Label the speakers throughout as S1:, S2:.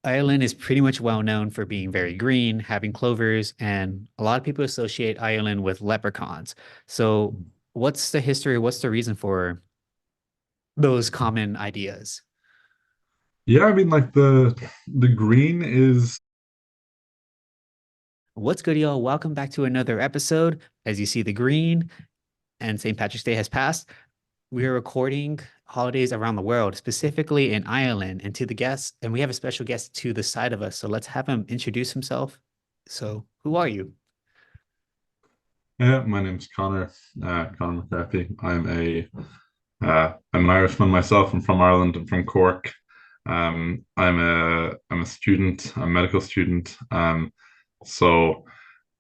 S1: Ireland is pretty much well known for being very green, having clovers, and a lot of people associate Ireland with leprechauns. So, what's the history? What's the reason for those common ideas?
S2: Yeah, I mean, like the green is.
S1: What's good, y'all? Welcome back to another episode. As you see, the green and St. Patrick's Day has passed. We are recording holidays around the world, specifically in Ireland, and to the guests, and we have a special guest to the side of us. So let's have him introduce himself. So, who are you?
S2: Yeah, my name's Connor. Connor McCarthy. I'm an Irishman myself. I'm from Ireland. I'm from Cork. I'm a student, a medical student. So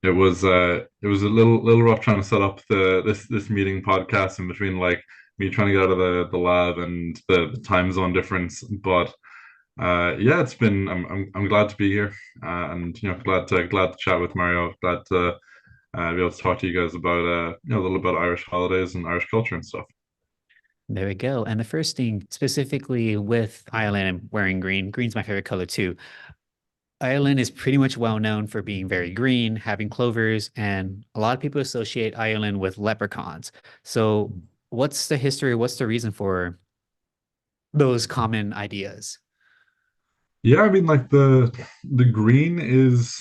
S2: it was a little rough trying to set up this meeting podcast in between like me trying to get out of the lab and the time zone difference. But yeah, it's been. I'm glad to be here, and glad to chat with Mario. Glad to be able to talk to you guys about a little about Irish holidays and Irish culture and stuff.
S1: There we go. And the first thing specifically with Ireland and wearing green, green's my favorite color too. Ireland is pretty much well known for being very green, having clovers, and a lot of people associate Ireland with leprechauns. So, what's the history? What's the reason for those common ideas?
S2: Yeah, I mean like the green is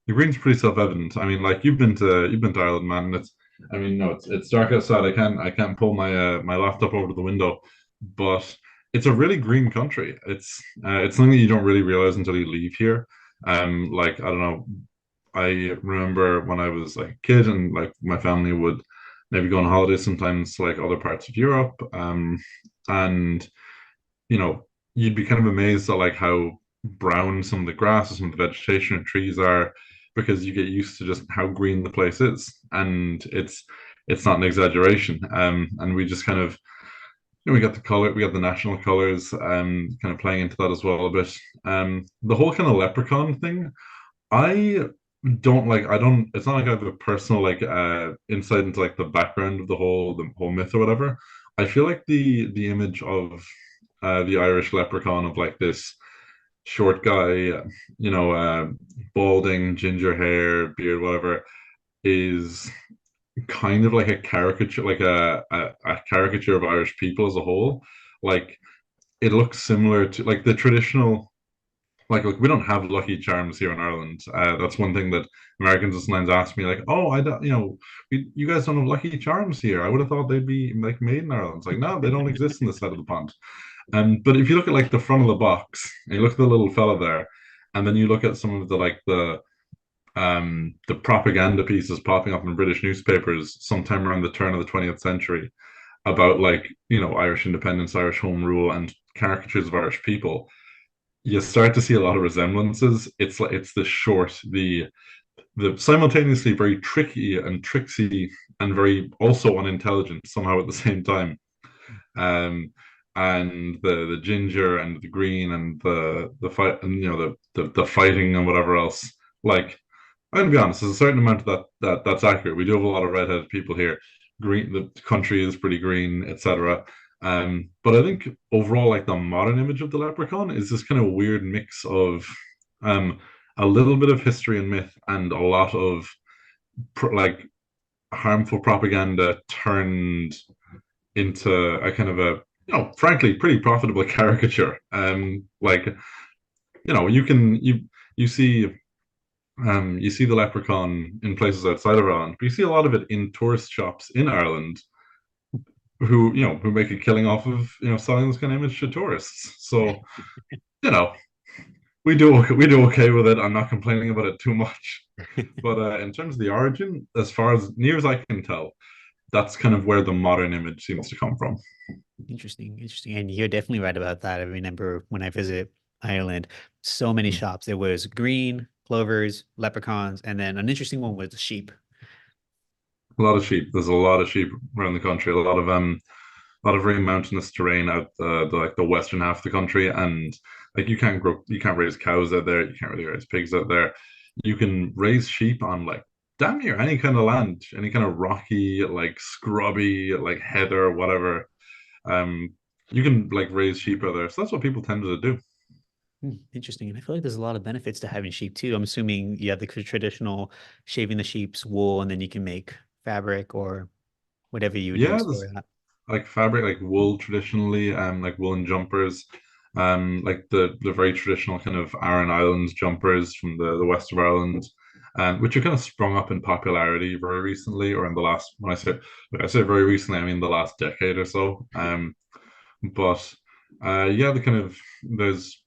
S2: the green's pretty self-evident. I mean, like you've been to Ireland, man. And I mean, no, it's dark outside. I can't pull my laptop over to the window, but it's a really green country. It's something you don't really realize until you leave here. Like I don't know, I remember when I was like a kid and like my family would maybe go on holidays sometimes to like other parts of Europe. And you know, you'd be kind of amazed at like how brown some of the grass or some of the vegetation and trees are because you get used to just how green the place is. And it's not an exaggeration. And we just kind of we got the color, we got the national colors, kind of playing into that as well a bit. The whole kind of leprechaun thing, I I don't it's not like I have a personal like insight into like the background of the whole myth or whatever. I feel like the image of the Irish leprechaun of like this short guy, balding, ginger hair, beard, whatever, is kind of like a caricature, like a caricature of Irish people as a whole. Like it looks similar to like the traditional like we don't have Lucky Charms here in Ireland. That's one thing that Americans sometimes ask me, like, "Oh, I don't, you guys don't have Lucky Charms here. I would have thought they'd be like made in Ireland." It's like, no, they don't exist in this side of the pond. But if you look at like the front of the box, and you look at the little fella there, and then you look at some of the propaganda pieces popping up in British newspapers sometime around the turn of the 20th century about like Irish independence, Irish home rule, and caricatures of Irish people, you start to see a lot of resemblances. It's like it's the simultaneously very tricky and tricksy and very also unintelligent somehow at the same time. Um, and the ginger and the green and the fight and the fighting and whatever else. Like I'm gonna be honest, there's a certain amount of that's accurate. We do have a lot of redheaded people here. Green, the country is pretty green, etc. But I think overall, like the modern image of the leprechaun is this kind of weird mix of um a little bit of history and myth and a lot of like harmful propaganda turned into a kind of a frankly pretty profitable caricature. Like you see you see the leprechaun in places outside of Ireland, but you see a lot of it in tourist shops in Ireland who make a killing off of selling this kind of image to tourists. So you know we do okay with it. I'm not complaining about it too much. But in terms of the origin, as far as near as I can tell, that's kind of where the modern image seems to come from.
S1: Interesting, interesting. And you're definitely right about that. I remember when I visited Ireland, so many shops. There was green, clovers, leprechauns, and then an interesting one was sheep.
S2: A lot of sheep. There's a lot of sheep around the country. A lot of very mountainous terrain out like the western half of the country, and like you can't raise cows out there. You can't really raise pigs out there. You can raise sheep on like damn near any kind of land, any kind of rocky, like scrubby, like heather, whatever. Um, you can like raise sheep out there. So that's what people tended to do.
S1: Interesting. And I feel like there's a lot of benefits to having sheep too. I'm assuming you have the traditional shaving the sheep's wool and then you can make fabric or whatever you would
S2: Yeah,
S1: use
S2: there's
S1: for that.
S2: like fabric, like wool traditionally, like woolen jumpers, like the very traditional kind of Aran Islands jumpers from the west of Ireland, which are kind of sprung up in popularity very recently, or in the last, when I say very recently, I mean the last decade or so. But yeah, the kind of there's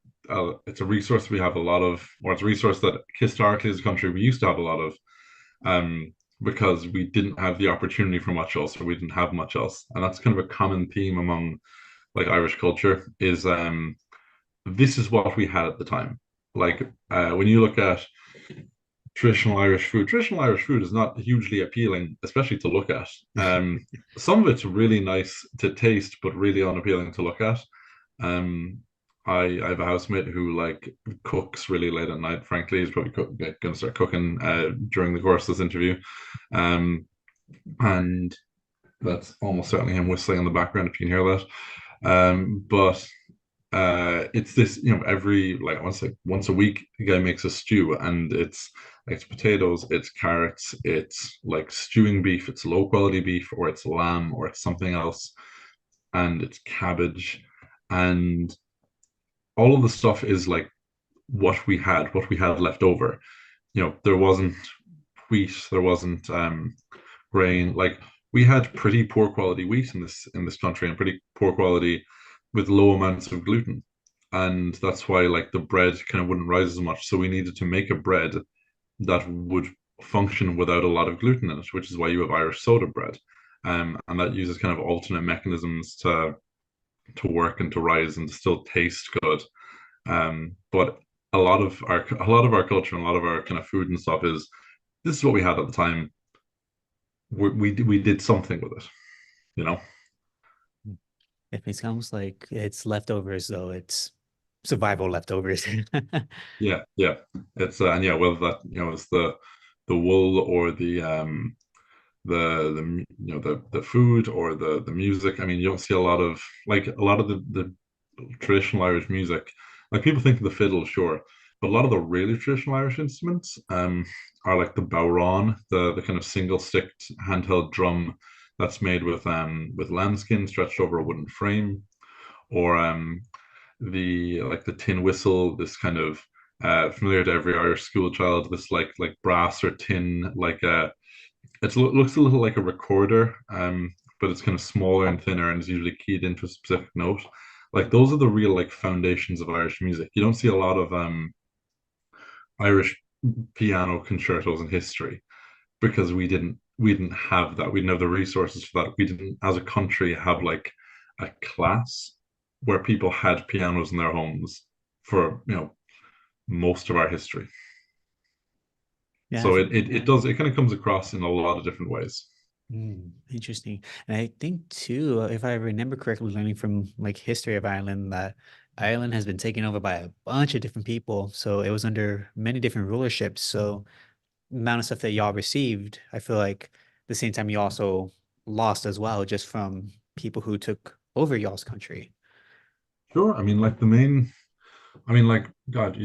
S2: it's a resource we have a lot of, or it's a resource that historically as a country we used to have a lot of, because we didn't have the opportunity for much else, or we didn't have much else, and that's kind of a common theme among like Irish culture is this is what we had at the time. Like when you look at traditional Irish food is not hugely appealing, especially to look at. Some of it's really nice to taste, but really unappealing to look at. Um, I have a housemate who like cooks really late at night. Frankly, he's probably going to start cooking during the course of this interview, um, and that's almost certainly him whistling in the background if you can hear that. But it's this, every like once a week the guy makes a stew, and it's potatoes, it's carrots, it's like stewing beef, it's low quality beef, or it's lamb, or it's something else, and it's cabbage, and all of the stuff is like what we had left over. There wasn't wheat, there wasn't grain. Like we had pretty poor quality wheat in this country, and pretty poor quality with low amounts of gluten. And that's why like the bread kind of wouldn't rise as much. So we needed to make a bread that would function without a lot of gluten in it, which is why you have Irish soda bread. And that uses kind of alternate mechanisms to work and to rise and to still taste good. But a lot of our culture and a lot of our kind of food and stuff is this is what we had at the time. We did something with it, you know.
S1: If it's almost like it's leftovers, though, it's survival leftovers.
S2: Yeah, yeah. It's and yeah, whether that it's the wool or the the food or the music. I mean, you don't see a lot of like a lot of the traditional Irish music. Like people think of the fiddle, sure, but a lot of the really traditional Irish instruments are like the bodhrán, the kind of single sticked handheld drum that's made with lambskin stretched over a wooden frame, or the like the tin whistle, this kind of familiar to every Irish school child, this like brass or tin like looks a little like a recorder, but it's kind of smaller and thinner and is usually keyed into a specific note. Like those are the real like foundations of Irish music. You don't see a lot of Irish piano concertos in history because we didn't have that. We didn't have the resources for that. We didn't, as a country, have like a class where people had pianos in their homes for most of our history.
S1: Yeah,
S2: So it does it kind of comes across in a lot of different ways.
S1: interesting. And I think too, if I remember correctly, learning from like history of Ireland, that Ireland has been taken over by a bunch of different people. So it was under many different rulerships. So the amount of stuff that y'all received, I feel like the same time you also lost as well, just from people who took over y'all's country.
S2: Sure. I mean, like the main I mean, like God,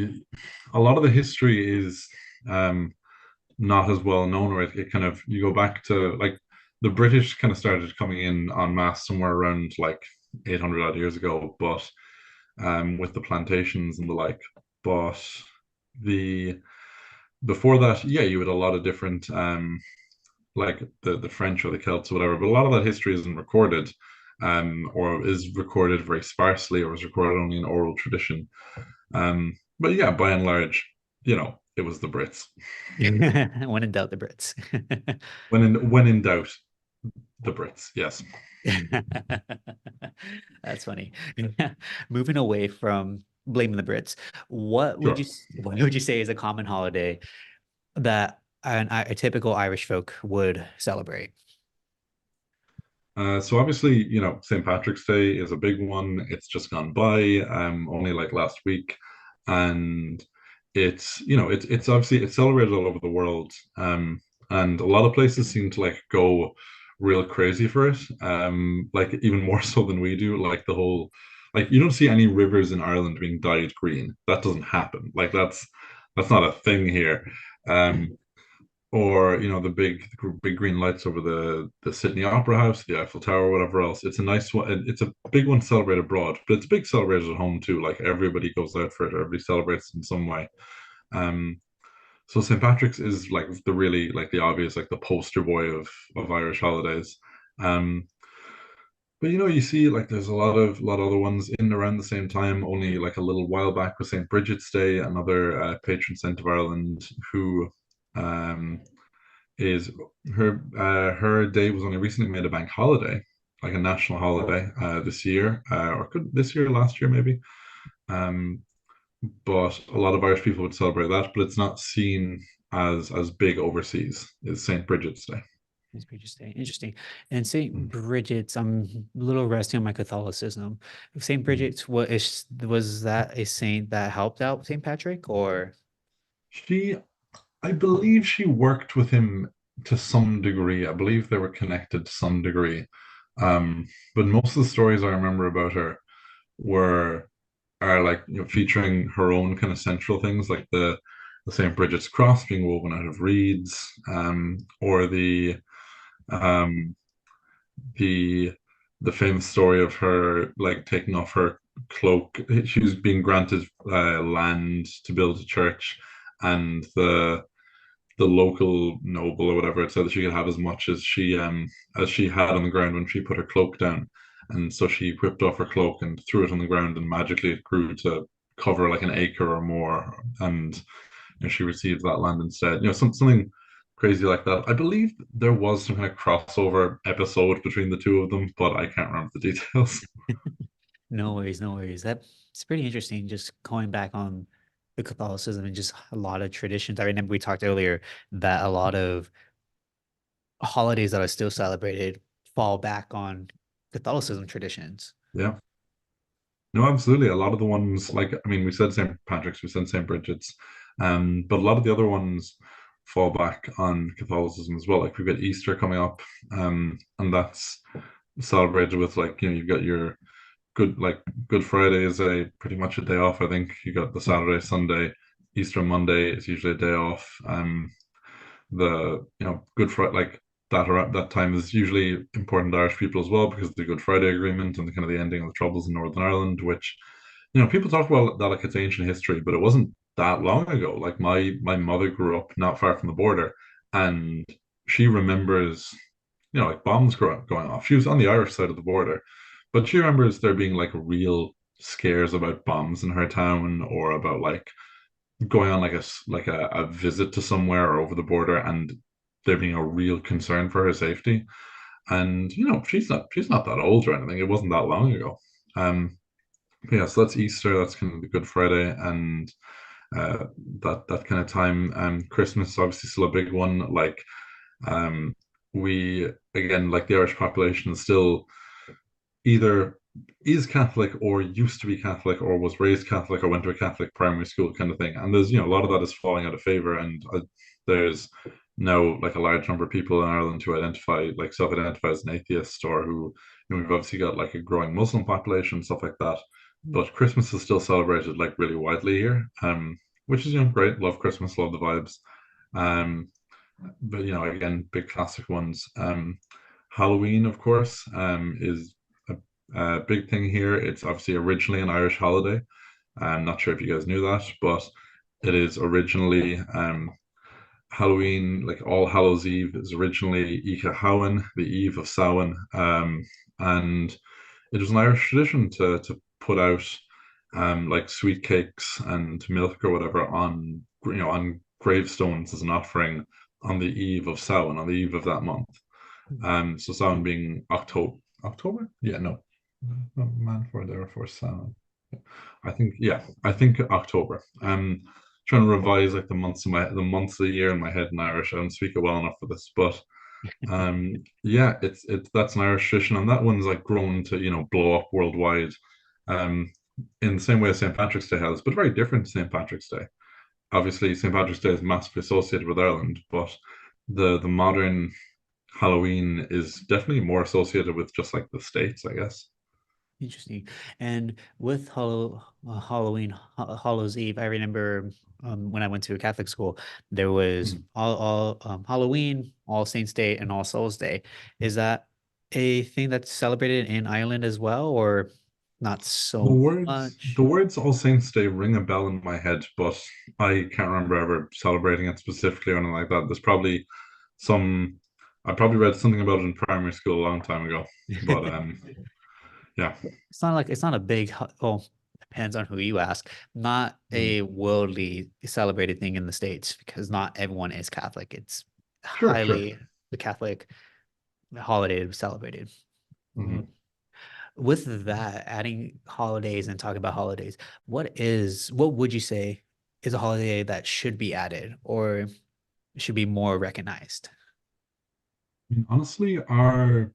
S2: a lot of the history is um, not as well known, or it kind of you go back to like the British kind of started coming in en masse somewhere around like 800 odd years ago, but with the plantations and the like. But the before that, yeah, you had a lot of different like the French or the Celts or whatever, but a lot of that history isn't recorded. Or is recorded very sparsely, or is recorded only in oral tradition. But yeah, by and large, it was the Brits.
S1: When in doubt, the Brits.
S2: When in doubt, the Brits. Yes,
S1: That's funny. Moving away from blaming the Brits,
S2: sure.
S1: what would you say is a common holiday that a typical Irish folk would celebrate?
S2: So obviously, St. Patrick's Day is a big one. It's just gone by, only like last week, and it's obviously it's celebrated all over the world, and a lot of places seem to like go real crazy for it, like even more so than we do. Like the whole like you don't see any rivers in Ireland being dyed green. That doesn't happen. Like that's not a thing here. Um, or the big green lights over the Sydney Opera House, the Eiffel Tower, whatever else. It's a nice one. It's a big one to celebrate abroad, but it's big celebrated at home too. Like everybody goes out for it. Everybody celebrates in some way. Um, so St. Patrick's is like the really like the obvious like the poster boy of Irish holidays. Um, but you see like there's a lot of other ones in and around the same time. Only like a little while back was St. Bridget's Day, another patron saint of Ireland who um, is her day was only recently made a bank holiday, like a national holiday this year, or could this year, last year maybe. Um, but a lot of Irish people would celebrate that, but it's not seen as big overseas. Is St. Bridget's Day.
S1: It's pretty interesting. And St.
S2: Mm.
S1: Bridget's, I'm a little rusty on my Catholicism. St.
S2: Mm.
S1: Bridget's, was that a saint that helped out St. Patrick, or
S2: She, I believe she worked with him to some degree. I believe they were connected to some degree. Um, but most of the stories I remember about her were are like featuring her own kind of central things, like the St. Bridget's cross being woven out of reeds, or um, the the famous story of her like taking off her cloak. She was being granted land to build a church, and the local noble or whatever it said that she could have as much as she had on the ground when she put her cloak down. And so she whipped off her cloak and threw it on the ground, and magically it grew to cover like an acre or more. And she received that land instead. Something crazy like that. I believe there was some kind of crossover episode between the two of them, but I can't remember the details.
S1: no worries, no worries. That's pretty interesting. Just going back on the Catholicism and just a lot of traditions. I remember we talked earlier that a lot of holidays that are still celebrated fall back on Catholicism traditions.
S2: Yeah. No, absolutely. A lot of the ones, like, I mean, we said St. Patrick's, we said St. Bridget's, but a lot of the other ones fall back on Catholicism as well. Like, we've got Easter coming up, and that's celebrated with, like, you've got your Good Friday is a pretty much a day off. I think you got the Saturday, Sunday, Easter Monday is usually a day off. The Good Friday like that around that time is usually important to Irish people as well because of the Good Friday Agreement and the kind of the ending of the Troubles in Northern Ireland, which people talk about that like it's ancient history, but it wasn't that long ago. Like my mother grew up not far from the border, and she remembers like bombs going off. She was on the Irish side of the border, but she remembers there being like real scares about bombs in her town or about like going on like a visit to somewhere or over the border and there being a real concern for her safety. And she's not that old or anything. It wasn't that long ago. Um, yeah, so that's Easter. That's kind of the Good Friday, and uh, that kind of time. Christmas is obviously still a big one. Like um, we again, like the Irish population is still either is Catholic or used to be Catholic or was raised Catholic or went to a Catholic primary school kind of thing. And there's, a lot of that is falling out of favor. And there's now like a large number of people in Ireland who self-identify as an atheist or who, we've obviously got like a growing Muslim population, stuff like that. But Christmas is still celebrated like really widely here, which is, great. Love Christmas, love the vibes. Um, but again, big classic ones. Halloween, of course, is a big thing here. It's obviously originally an Irish holiday. I'm not sure if you guys knew that, but it is originally Halloween, like All Hallows Eve, is originally Icha Hawan, the Eve of Samhain, and it was an Irish tradition to put out like sweet cakes and milk or whatever on gravestones as an offering on the eve of Samhain, on the eve of that month. So Samhain being October? Yeah, no, man for there for Samhain. I think October. Trying to revise like the months of the year in my head in Irish. I don't speak it well enough for this, but yeah, it's that's an Irish tradition, and that one's like grown to blow up worldwide. Um, in the same way as St. Patrick's Day has, but very different to St. Patrick's Day. Obviously, St. Patrick's Day is massively associated with Ireland, but the modern Halloween is definitely more associated with just like the States, I guess.
S1: Interesting. And with Halloween, Hallows Eve, I remember when I went to a Catholic school, there was
S2: Mhm.
S1: all Halloween, All Saints Day, and All Souls Day. Is that a thing that's celebrated in Ireland as well, or not so
S2: The
S1: much?
S2: words All Saints Day ring a bell in my head, but I can't remember ever celebrating it specifically or anything like that. There's probably some, I probably read something about it in primary school a long time ago, but yeah,
S1: It's not like it's not a big, well, depends on who you ask. Not
S2: mm,
S1: a worldly celebrated thing in the States because not everyone is Catholic. It's
S2: sure, sure.
S1: highly the Catholic holiday celebrated. Mhm.
S2: Hmm.
S1: With that, adding holidays and talking about holidays, what would you say is a holiday that should be added or should be more recognized?
S2: I mean, honestly, our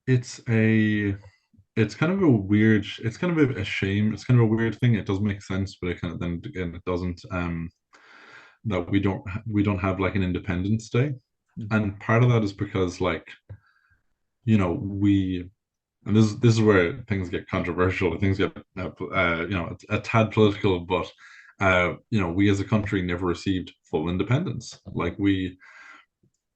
S2: it's a it's kind of a weird, it's kind of a shame. It's kind of a weird thing. It does make sense, but it kind of then again it doesn't. That we don't have like an Independence Day,
S1: Mhm.
S2: and part of that is because like we and this is where things get controversial. Things get a tad political, but we as a country never received full independence. Like we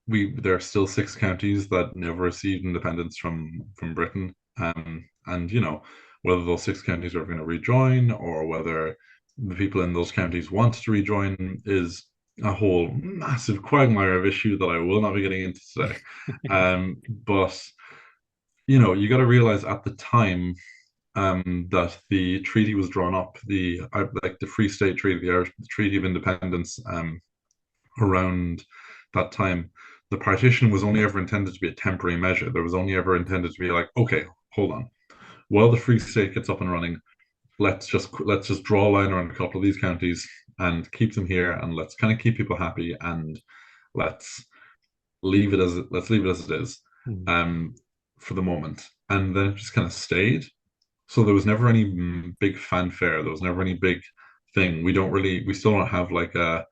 S2: there are still six counties that never received independence from Britain. And whether those six counties are going to rejoin or whether the people in those counties want to rejoin is a whole massive quagmire of issue that I will not be getting into today. But you got to realize at the time that the treaty was drawn up, like the Free State Treaty, the Irish the Treaty of Independence, around that time, the partition was only ever intended to be a temporary measure. There was only ever intended to be like, okay, hold on. While the Free State gets up and running, let's just draw a line around a couple of these counties and keep them here, and let's kind of keep people happy, and let's let's leave it as it is,
S1: Mhm.
S2: um, for the moment. And then it just kind of stayed. So there was never any big fanfare. There was never any big thing. We still don't have like a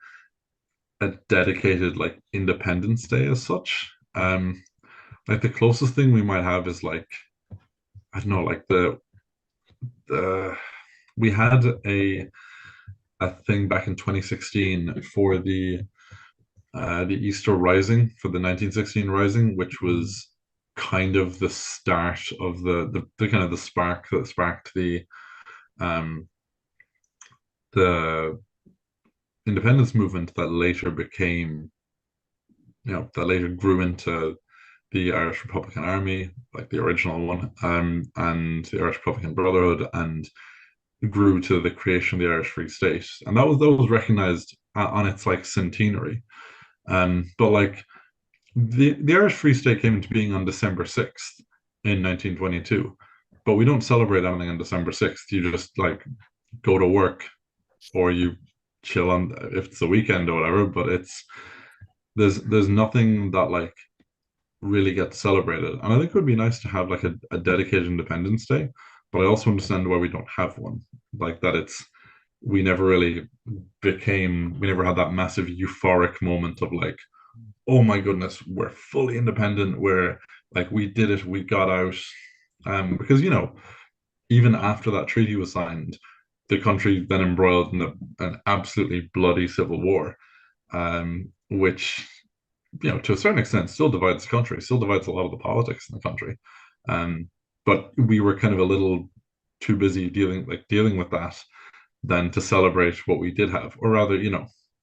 S2: dedicated like Independence Day as such. Like the closest thing we might have is like I don't know, like the we had a thing back in 2016 for the Easter Rising, for the 1916 Rising, which
S1: Mhm.
S2: was kind of the start of the kind of the spark that sparked um the independence movement that later became, that later grew into the Irish Republican Army, like the original one, and the Irish Republican Brotherhood, and grew to the creation of the Irish Free State, and that was recognized on its like centenary. But like the Irish Free State came into being on December 6th in 1922, but we don't celebrate anything on December 6th. You just like go to work or you chill on if it's a weekend or whatever. But there's nothing that like really gets celebrated. And I think it would be nice to have like a dedicated Independence Day, but I also understand why we don't have one. Like that we never really we never had that massive euphoric moment of like, oh my goodness, we're fully independent. We're like, we did it, we got out. Because, even after that treaty was signed, the country then embroiled in an absolutely bloody civil war, which to a certain extent, still divides the country, still divides a lot of the politics in the country. Um, but we were kind of a little too busy dealing with that than to celebrate what we did have, or rather,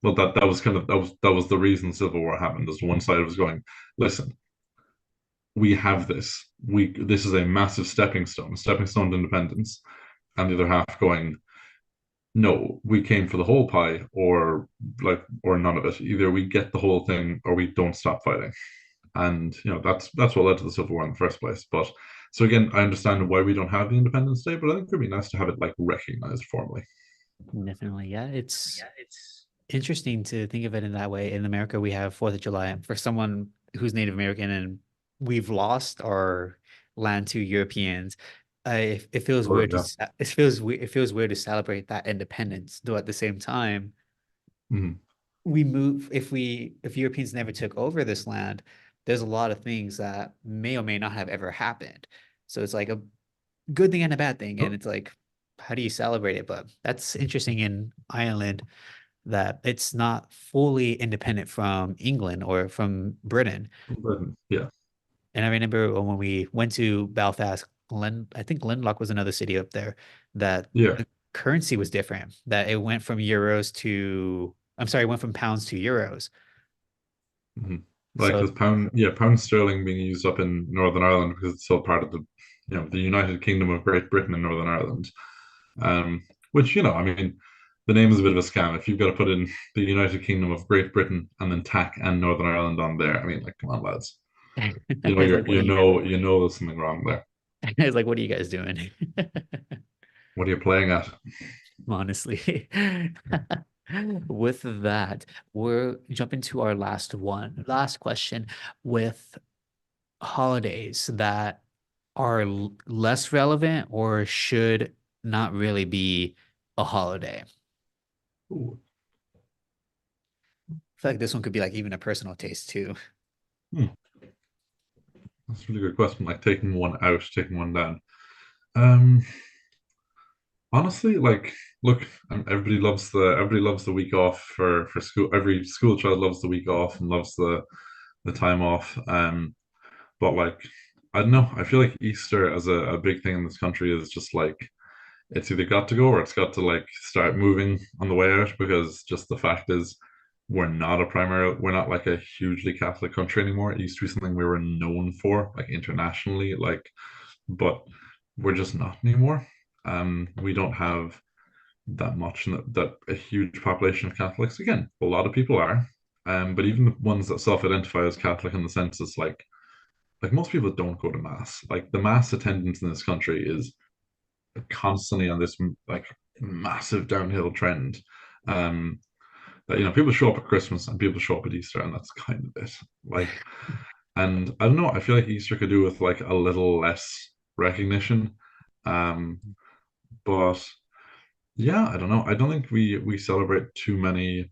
S2: well, that was kind of that was the reason Civil War happened. As one side was going, listen, we have this. This is a massive stepping stone to independence, and the other half going, no, we came for the whole pie, or none of it. Either we get the whole thing, or we don't stop fighting. And that's what led to the Civil War in the first place. But so again, I understand why we don't have the Independence Day, but I think it'd be nice to have it like recognized formally.
S1: Definitely. Yeah, it's interesting to think of it in that way. In America, we have Fourth of July. For someone who's Native American and we've lost our land to Europeans, it feels
S2: Sure,
S1: weird to
S2: yeah.
S1: it feels weird to celebrate that independence, though at the same time,
S2: Mhm.
S1: we move if Europeans never took over this land, there's a lot of things that may or may not have ever happened. So it's like good thing and a bad thing. And
S2: Oh,
S1: it's like, how do you celebrate it? But that's interesting in Ireland that it's not fully independent from England or from Britain.
S2: yeah.
S1: And I remember when we went to Belfast, I think Glendalough was another city up there, that
S2: Yeah.
S1: the currency was different, that it went from euros to, I'm sorry, it went from pounds to euros.
S2: Mhm. Like
S1: So
S2: with pound sterling being used up in Northern Ireland because it's still part of the United Kingdom of Great Britain and Northern Ireland. Which, I mean, the name is a bit of a scam. If you've got to put in the United Kingdom of Great Britain and then tack and Northern Ireland on there, I mean, like, come on, lads.
S1: it's like,
S2: You know there's something wrong there.
S1: it's like, what are you guys doing?
S2: What are you playing at?
S1: Honestly. With that, we're jumping to our last question with holidays that are less relevant or should not really be a holiday.
S2: Ooh.
S1: I feel like this one could be like even a personal taste too.
S2: Hmm. That's a really good question. Like taking one out, taking one down. Um, Honestly, like, look, everybody loves the week off for school. Every school child loves the week off and loves the time off. But like, I don't know. I feel like Easter as a big thing in this country is just like it's either got to go or it's got to like start moving on the way out because just the fact is we're not like a hugely Catholic country anymore. It used to be something we were known for, like internationally, like, but we're just not anymore. We don't have that much and that a huge population of Catholics. Again, a lot of people are. But even the ones that self-identify as Catholic in the census, like most people don't go to mass. Like the mass attendance in this country is constantly on this like massive downhill trend. Um, that people show up at Christmas and people show up at Easter, and that's kind of it. Like, and I don't know. I feel like Easter could do with like a little less recognition. Um, but yeah, I don't know. I don't think we celebrate too many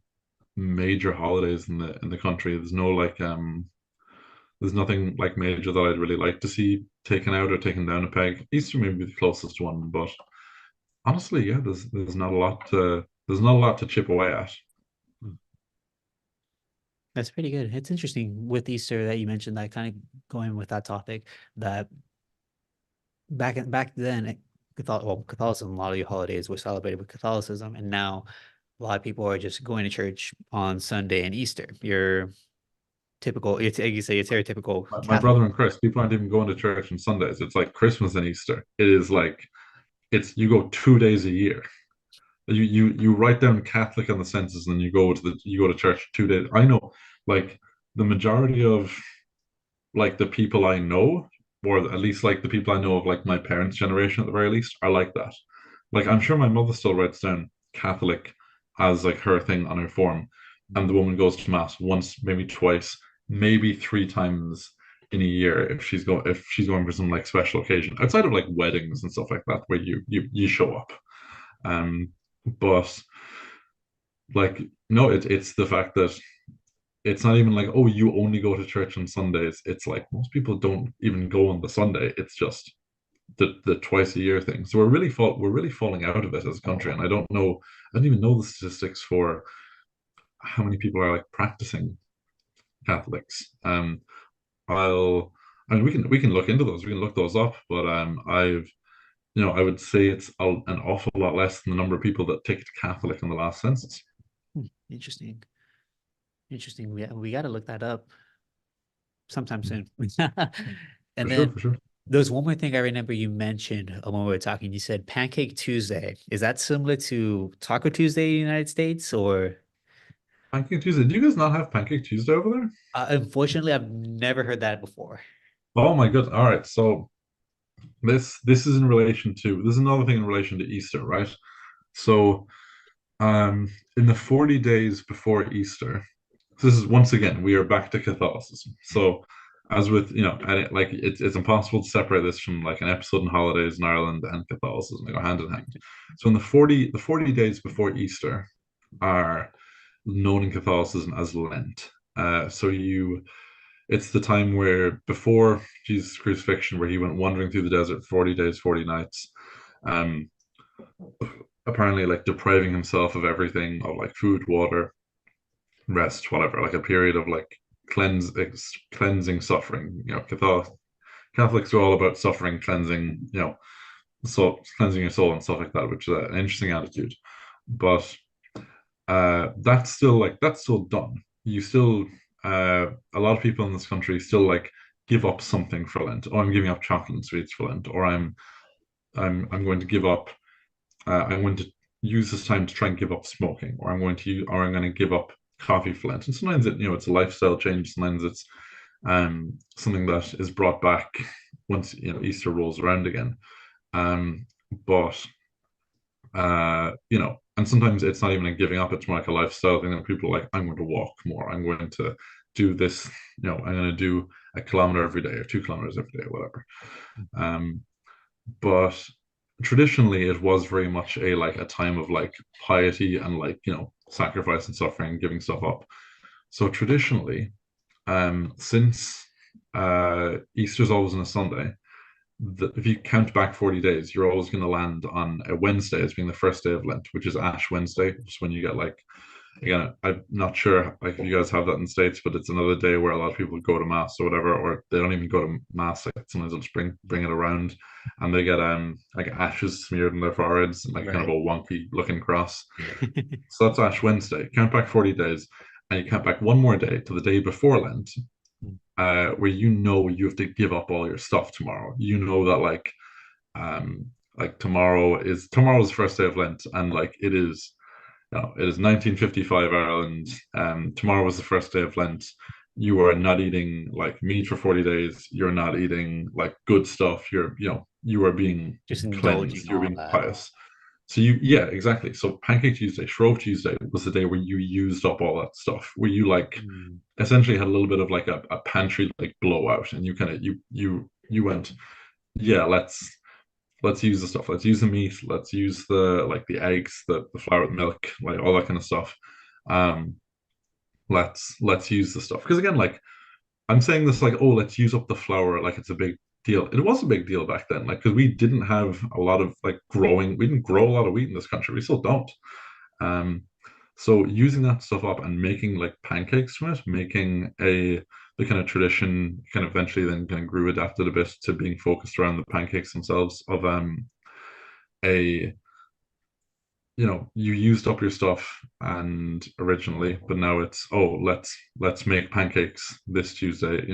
S2: major holidays in the country. There's nothing like major that I'd really like to see taken out or taken down a peg. Easter may be the closest one, but honestly, yeah, there's not a lot to chip away at.
S1: That's pretty good. It's interesting with Easter that you mentioned that kind of going with that topic that back then Catholicism, a lot of your holidays were celebrated with Catholicism, and now a lot of people are just going to church on Sunday and Easter. Your typical, it's like you say, it's stereotypical
S2: My
S1: Catholic.
S2: brother and Chris, people aren't even going to church on Sundays. It's like Christmas and Easter. It is like it's you go 2 days a year. You write down Catholic on the census and then you go to church 2 days. I know like the majority of like the people I know, or at least like the people I know of like my parents' generation at the very least, are like that. Like I'm sure my mother still writes down Catholic as like her thing on her form, and the woman goes to mass once, maybe twice, maybe three times in a year if she's going for some like special occasion outside of like weddings and stuff like that where you show up. But like no, it's the fact that it's not even like, oh, you only go to church on Sundays. It's like most people don't even go on the Sunday. It's just the twice a year thing. So we're really falling out of it as a country. And I don't even know the statistics for how many people are like practicing Catholics. I'll I mean we can look into those. We can look those up. But I would say it's an awful lot less than the number of people that ticked Catholic in the last census.
S1: Interesting. Interesting. We got to look that up sometime soon.
S2: For
S1: And
S2: sure,
S1: then
S2: for sure.
S1: there's one more thing I remember you mentioned when we were talking. You said Pancake Tuesday. Is that similar to Taco Tuesday in the United States, or
S2: Pancake Tuesday. Do you guys not have Pancake Tuesday over there?
S1: unfortunately, I've never heard that before.
S2: Oh my God. All right. So this is in relation to this is another thing in relation to Easter, right? So in the 40 days before Easter, this is once again we are back to Catholicism. So as with and it's impossible to separate this from like an episode in holidays in Ireland and Catholicism. They go hand in hand. So in the 40 days before Easter are known in Catholicism as Lent. So it's the time where before Jesus' crucifixion, where he went wandering through the desert 40 days, 40 nights, um, apparently like depriving himself of everything, of like food, water, rest, whatever, like a period of like cleansing suffering. Catholics are all about suffering, cleansing, so cleansing your soul and stuff like that, which is an interesting attitude. But that's still done. You still a lot of people in this country still like give up something for Lent. Oh, I'm giving up chocolate and sweets for Lent, or I'm going to give up. I'm going to use this time to try and give up smoking, or I'm going to give up coffee for Lent. And sometimes it's a lifestyle change. Sometimes it's something that is brought back once Easter rolls around again. Um, but and sometimes it's not even a giving up, it's more like a lifestyle thing that people are like, I'm going to walk more, I'm going to do this, I'm going to do a kilometer every day or 2 kilometers every day, whatever. Um, but traditionally it was very much a time of like piety and like, sacrifice and suffering and giving stuff up. So traditionally, since Easter's always on a Sunday, if you count back 40 days, you're always going to land on a Wednesday as being the first day of Lent, which is Ash Wednesday, just when you get like, again, I'm not sure like if you guys have that in the States, but it's another day where a lot of people go to mass or whatever, or they don't even go to mass. Like sometimes they'll just bring it around and they get like ashes smeared in their foreheads and like kind of
S1: Right.
S2: a wonky looking cross. So that's Ash Wednesday. Count back 40 days and you count back one more day to the day before Lent, where you have to give up all your stuff tomorrow. You know that tomorrow's first day of Lent, and like it is 1955 Ireland. Tomorrow was the first day of Lent. You are not eating like meat for 40 days. You're not eating like good stuff. You are being
S1: Just
S2: cleansed.
S1: indulging
S2: You're
S1: all
S2: being
S1: that.
S2: pious. Yeah, exactly. So Pancake Tuesday, Shrove Tuesday was the day where you used up all that stuff, where you like
S1: Mm.
S2: essentially had a little bit of like a pantry like blowout, and you kind of you went, yeah, let's use the stuff. Let's use the meat. Let's use the eggs, the flour, the milk, like all that kind of stuff. Um, let's use the stuff because again, like I'm saying this like, oh, let's use up the flour like it's a big deal. It was a big deal back then, like because we didn't have a lot of like growing. We didn't grow a lot of wheat in this country. We still don't. Um, so using that stuff up and making like pancakes from it, making the kind of tradition kind of eventually then kind of grew adapted a bit to being focused around the pancakes themselves of a you used up your stuff and originally, but now it's, oh, let's make pancakes this Tuesday,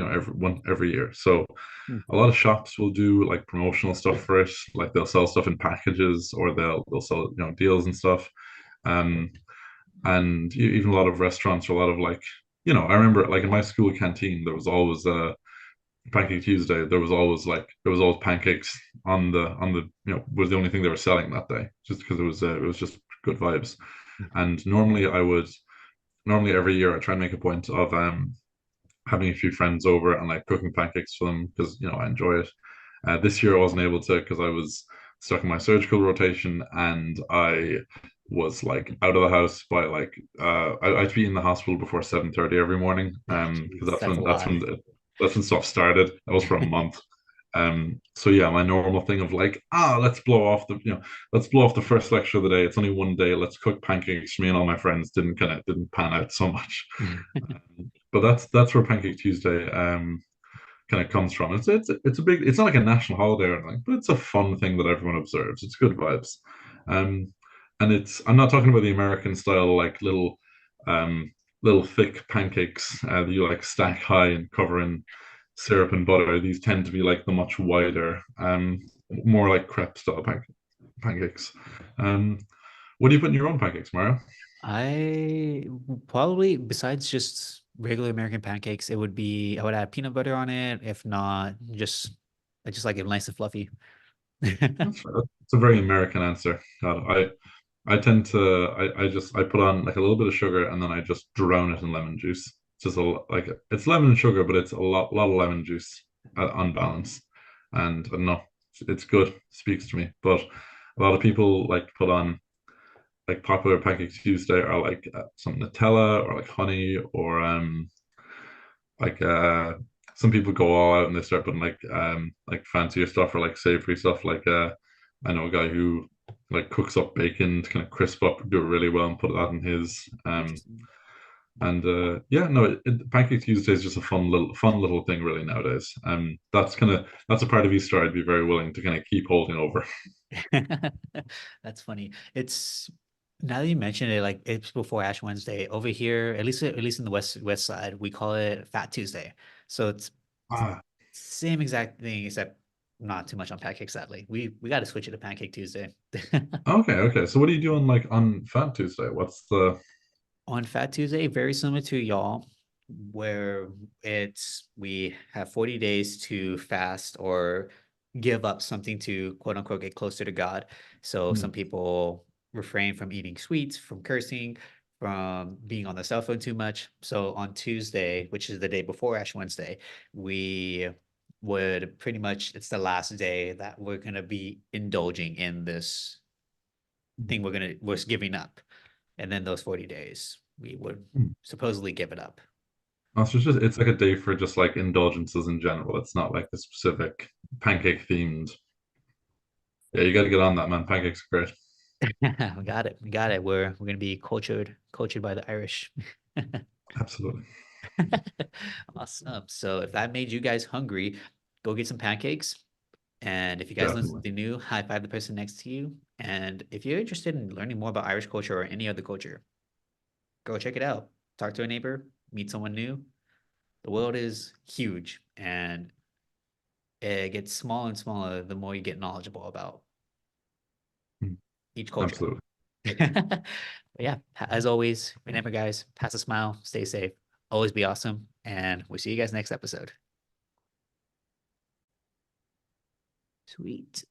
S2: every year. So
S1: Mm.
S2: a lot of shops will do like promotional stuff for it, like they'll sell stuff in packages or they'll sell deals and stuff. Um, and even a lot of restaurants or a lot of like I remember like in my school canteen there was always Pancake Tuesday. There was always pancakes on the was the only thing they were selling that day, just because it was just good vibes. And normally every year I try and make a point of having a few friends over and like cooking pancakes for them because I enjoy it. This year I wasn't able to because I was stuck in my surgical rotation and I was like out of the house by like I'd be in the hospital before 7:30 every morning because
S1: Jeez, that's a lot.
S2: that's when stuff started. That was for a month. So yeah, my normal thing of like, let's blow off the first lecture of the day. It's only one day. Let's cook pancakes. Me and all my friends didn't pan out so much. But that's where Pancake Tuesday kind of comes from. It's not like a national holiday or anything, but it's a fun thing that everyone observes. It's good vibes. Um, and I'm not talking about the American style like um little thick pancakes that you like stack high and cover in syrup and butter. These tend to be like the much wider, more like crepe style pancakes. Um, what do you put in your own pancakes, Mario?
S1: I probably, besides just regular American pancakes, I would add peanut butter on it. If not, I just like it nice and fluffy.
S2: That's fair. That's a very American answer. God, I tend to I put on like a little bit of sugar and then I just drown it in lemon juice. It's just like it's lemon and sugar, but it's a lot of lemon juice on balance. And I don't know, it's good. It speaks to me. But a lot of people like to put on like popular Pancake Tuesday or like some Nutella or like honey or like some people go all out and they start putting like fancier stuff or like savory stuff. Like I know a guy who like cooks up bacon to kind of crisp up, do it really well, and put that in his.
S1: Interesting.
S2: And yeah, no, Pancake Tuesday is just a fun little thing really nowadays. That's a part of Easter I'd be very willing to kind of keep holding over.
S1: That's funny. It's now that you mention it, like it's before Ash Wednesday. Over here, at least in the west side, we call it Fat Tuesday. So it's
S2: Ah,
S1: same exact thing, except not too much on pancakes, sadly. We got to switch it to Pancake Tuesday.
S2: okay, okay. So what are you doing like on Fat Tuesday? What's the
S1: On Fat Tuesday, very similar to y'all, where it's we have 40 days to fast or give up something to quote unquote get closer to God. So
S2: Hmm,
S1: some people refrain from eating sweets, from cursing, from being on the cell phone too much. So on Tuesday, which is the day before Ash Wednesday, we would pretty much, it's the last day that we're going to be indulging in this thing we're giving up. And then those 40 days, we would
S2: hmm.
S1: supposedly give it up.
S2: Oh, so it's like a day for just like indulgences in general. It's not like a specific pancake themed. Yeah, you got to get on that, man. Pancakes are great.
S1: We got it. We got it. We're gonna be cultured by the Irish.
S2: Absolutely.
S1: Awesome. So if that made you guys hungry, go get some pancakes. And if you guys learn
S2: Definitely.
S1: something new, high five the person next to you. And if you're interested in learning more about Irish culture or any other culture, go check it out. Talk to a neighbor, meet someone new. The world is huge and it gets smaller and smaller the more you get knowledgeable about
S2: Hmm.
S1: each culture.
S2: Absolutely.
S1: But yeah, as always, remember, guys, pass a smile, stay safe, always be awesome, and we'll see you guys next episode. Sweet.